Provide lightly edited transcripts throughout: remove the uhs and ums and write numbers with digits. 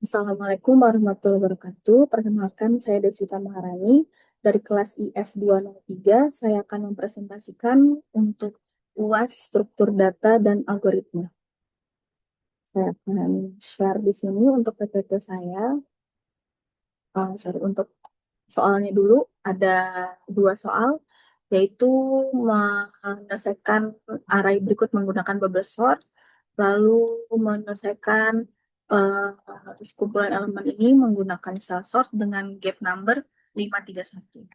Assalamualaikum warahmatullahi wabarakatuh. Perkenalkan, saya Deswita Maharani dari kelas IF 203. Saya akan mempresentasikan untuk UAS struktur data dan algoritma. Saya akan share di sini untuk PPT saya. Untuk soalnya dulu ada dua soal, yaitu menyelesaikan array berikut menggunakan bubble sort, lalu menyelesaikan kumpulan elemen ini menggunakan cell sort dengan gap number 531.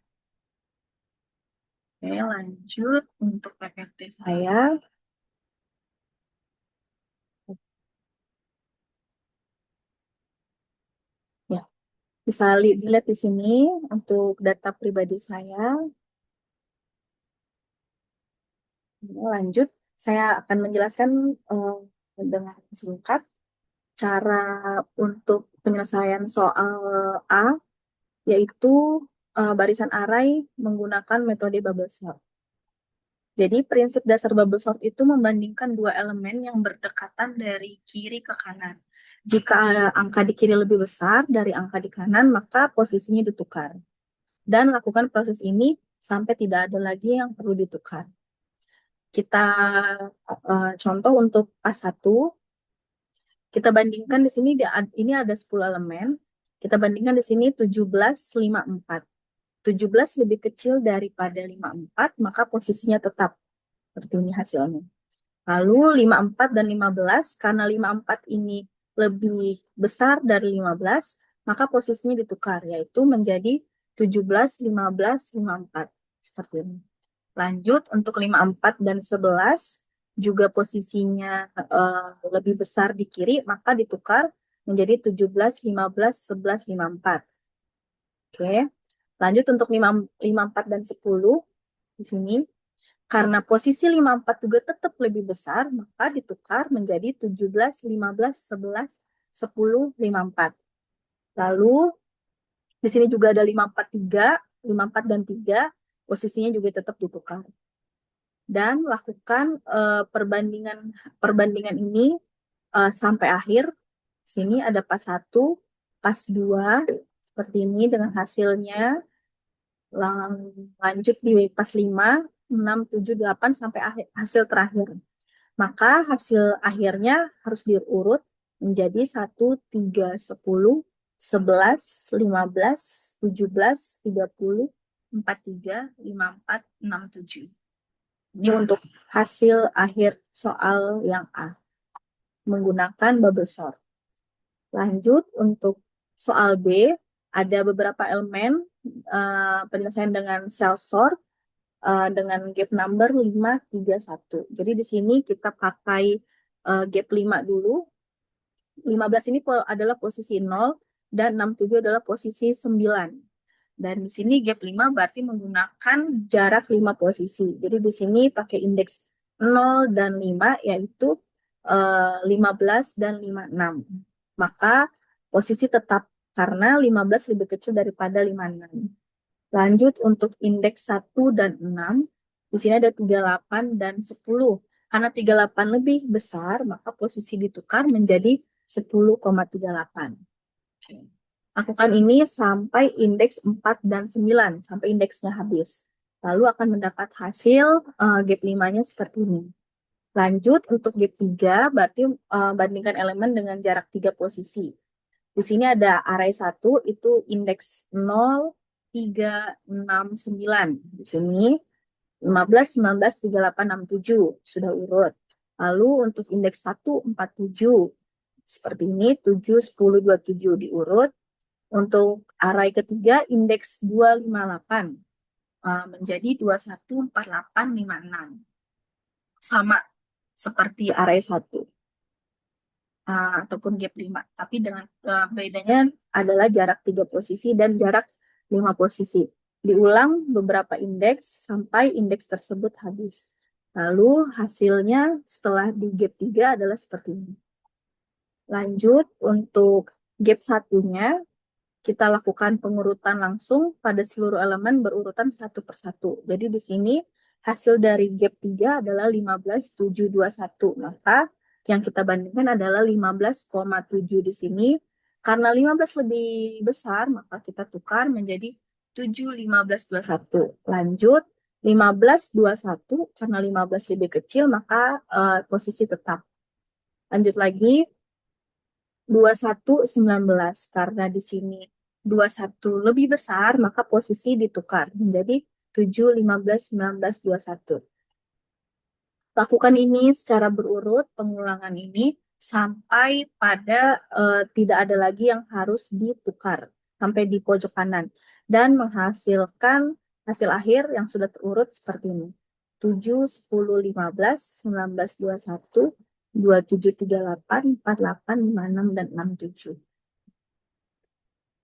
Oke, lanjut untuk PPT saya. Ya, bisa dilihat di sini untuk data pribadi saya. Lanjut, saya akan menjelaskan dengan singkat cara untuk penyelesaian soal A, yaitu barisan array menggunakan metode bubble sort. Jadi prinsip dasar bubble sort itu membandingkan dua elemen yang berdekatan dari kiri ke kanan. Jika angka di kiri lebih besar dari angka di kanan, maka posisinya ditukar. Dan lakukan proses ini sampai tidak ada lagi yang perlu ditukar. Kita contoh untuk A1, kita bandingkan di sini ini ada 10 elemen. Kita bandingkan di sini 17, 54. 17 lebih kecil daripada 54, maka posisinya tetap seperti ini hasilnya. Lalu 54 dan 15, karena 54 ini lebih besar dari 15, maka posisinya ditukar, yaitu menjadi 17, 15, 54. Seperti ini. Lanjut untuk 54 dan 11, juga posisinya lebih besar di kiri, maka ditukar menjadi 17, 15, 11, 54. Oke. Lanjut untuk 54 dan 10 di sini. Karena posisi 54 juga tetap lebih besar, maka ditukar menjadi 17, 15, 11, 10, 54. Lalu di sini juga ada 54 dan 3, posisinya juga tetap ditukar. Dan lakukan perbandingan ini sampai akhir. Sini ada pas 1, pas 2, seperti ini dengan hasilnya. Lanjut di pas 5, 6, 7, 8 sampai hasil terakhir. Maka hasil akhirnya harus diurut menjadi 1, 3, 10, 11, 15, 17, 30, 43, 54, 67. Ini untuk hasil akhir soal yang A menggunakan bubble sort. Lanjut untuk soal B, ada beberapa elemen penyelesaian dengan cell sort dengan gap number 531. Jadi di sini kita pakai gap 5 dulu. 15 ini adalah posisi 0 dan 67 adalah posisi 9. Dan di sini gap 5 berarti menggunakan jarak 5 posisi. Jadi di sini pakai indeks 0 dan 5, yaitu 15 dan 56. Maka posisi tetap karena 15 lebih kecil daripada 56. Lanjut untuk indeks 1 dan 6, di sini ada 38 dan 10. Karena 38 lebih besar, maka posisi ditukar menjadi 10,38. Lakukan ini sampai indeks 4 dan 9, sampai indeksnya habis. Lalu akan mendapat hasil gap 5-nya seperti ini. Lanjut untuk gap 3, berarti bandingkan elemen dengan jarak 3 posisi. Di sini ada array 1, itu indeks 0, 3, 6, 9. Di sini 15, 19, 38, 67. Sudah urut. Lalu untuk indeks 1, 47. Seperti ini, 7, 10, 27 diurut. Untuk array ketiga, indeks 258. Menjadi 21, 48, 56. Sama seperti array 1. Ataupun gap 5. Tapi dengan bedanya adalah jarak 3 posisi dan jarak 5 posisi. Diulang beberapa indeks sampai indeks tersebut habis. Lalu hasilnya setelah di gap 3 adalah seperti ini. Lanjut untuk gap 1-nya, kita lakukan pengurutan langsung pada seluruh elemen berurutan satu persatu. Jadi di sini hasil dari gap 3 adalah 15,721. Maka yang kita bandingkan adalah 15,7 di sini Karena 15 lebih besar, maka kita tukar menjadi 7, 15, 21. Lanjut, 15, 21, karena 15 lebih kecil, maka posisi tetap. Lanjut lagi, 21, 19. Karena di sini 21 lebih besar, maka posisi ditukar menjadi 7, 15, 19, 21. Lakukan ini secara berurut, pengulangan ini, sampai pada tidak ada lagi yang harus ditukar, sampai di pojok kanan. Dan menghasilkan hasil akhir yang sudah terurut seperti ini. 7, 10, 15, 19, 21, 27, 38, 48, 56, dan 67.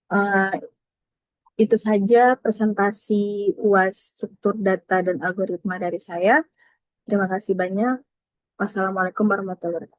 Eh, itu saja presentasi UAS struktur data dan algoritma dari saya. Terima kasih banyak. Wassalamualaikum warahmatullahi wabarakatuh.